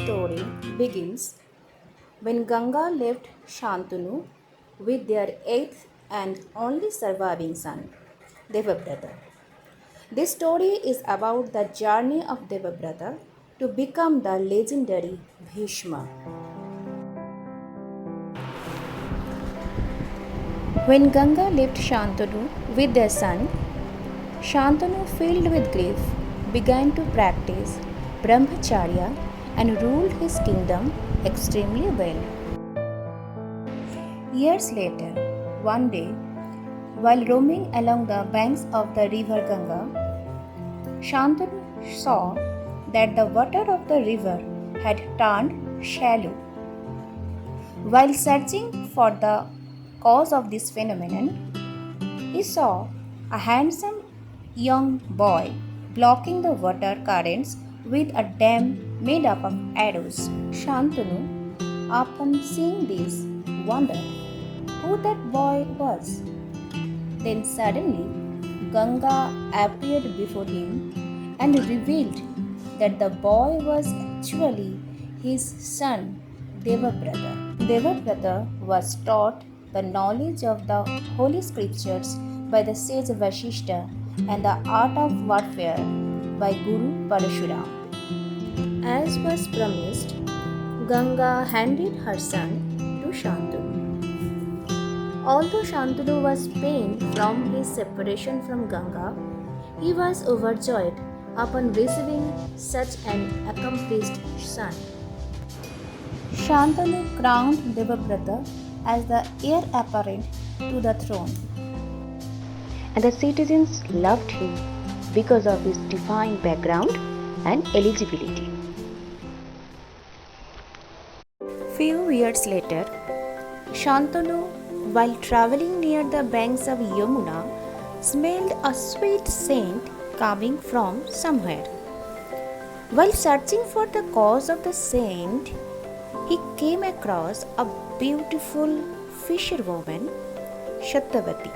story begins when Ganga left Shantanu with their eighth and only surviving son, Devabrata. This story is about the journey of Devabrata to become the legendary Bhishma. When Ganga left Shantanu with their son, Shantanu, filled with grief, began to practice brahmacharya and ruled his kingdom extremely well. Years later, one day, while roaming along the banks of the river Ganga, Shantanu saw that the water of the river had turned shallow. While searching for the cause of this phenomenon, he saw a handsome young boy blocking the water currents with a dam made up of arrows. Shantanu, upon seeing this, wondered who that boy was. Then suddenly, Ganga appeared before him and revealed that the boy was actually his son Devabrata. Devabrata was taught the knowledge of the holy scriptures by the sage Vashishta and the art of warfare by Guru Parashuram. As was promised, Ganga handed her son to Shantanu. Although Shantanu was pained from his separation from Ganga, he was overjoyed upon receiving such an accomplished son. Shantanu crowned Devabrata as the heir apparent to the throne. And the citizens loved him because of his divine background and eligibility. Few years later, Shantanu, while traveling near the banks of Yamuna, smelled a sweet scent coming from somewhere. While searching for the cause of the scent, he came across a beautiful fisherwoman, Shattavati.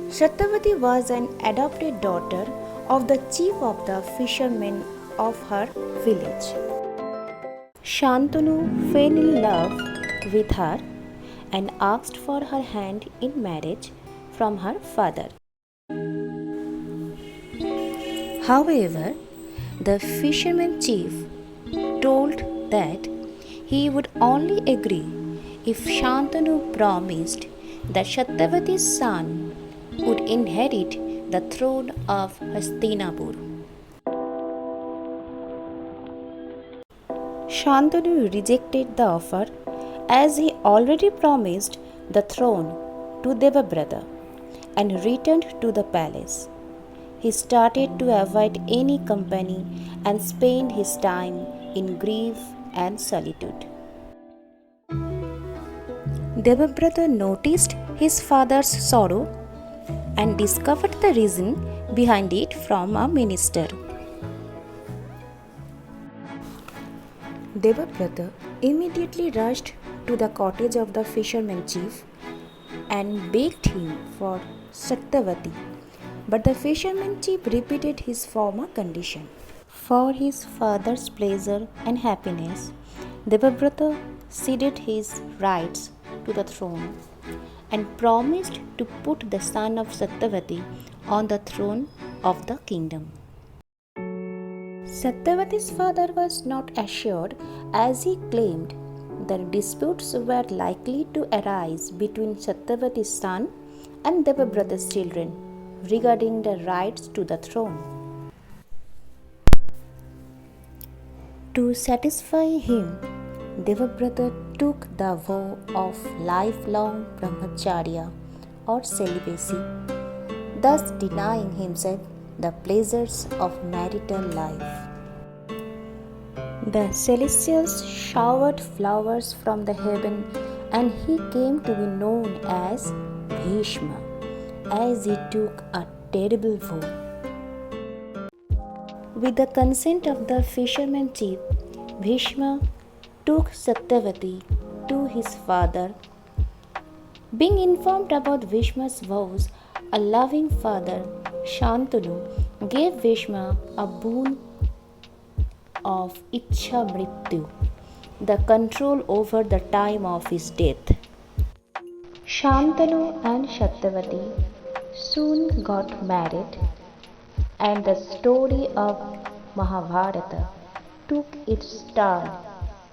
Shattavati was an adopted daughter of the chief of the fishermen of her village. Shantanu fell in love with her and asked for her hand in marriage from her father. However, the fisherman chief told that he would only agree if Shantanu promised that Shattavati's son would inherit the throne of Hastinapur. Shantanu rejected the offer as he already promised the throne to Devabrata and returned to the palace. He started to avoid any company and spent his time in grief and solitude. Devabrata noticed his father's sorrow and discovered the reason behind it from a minister. Devabrata immediately rushed to the cottage of the fisherman chief and begged him for Satyavati, but the fisherman chief repeated his former condition. For his father's pleasure and happiness, Devabrata ceded his rights to the throne and promised to put the son of Satyavati on the throne of the kingdom. Satyavati's father was not assured as he claimed that disputes were likely to arise between Satyavati's son and Devabrata's children regarding the rights to the throne. To satisfy him, Devabrata took the vow of lifelong brahmacharya or celibacy, thus denying himself the pleasures of marital life. The celestials showered flowers from the heaven and he came to be known as Bhishma as he took a terrible vow. With the consent of the fisherman chief, Bhishma took Satyavati to his father. Being informed about Bhishma's vows, a loving father, Shantanu, gave Bhishma a boon of Ichha Mrityu, the control over the time of his death. Shantanu and Satyavati soon got married, and the story of Mahabharata took its turn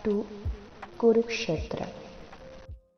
to Kurukshetra.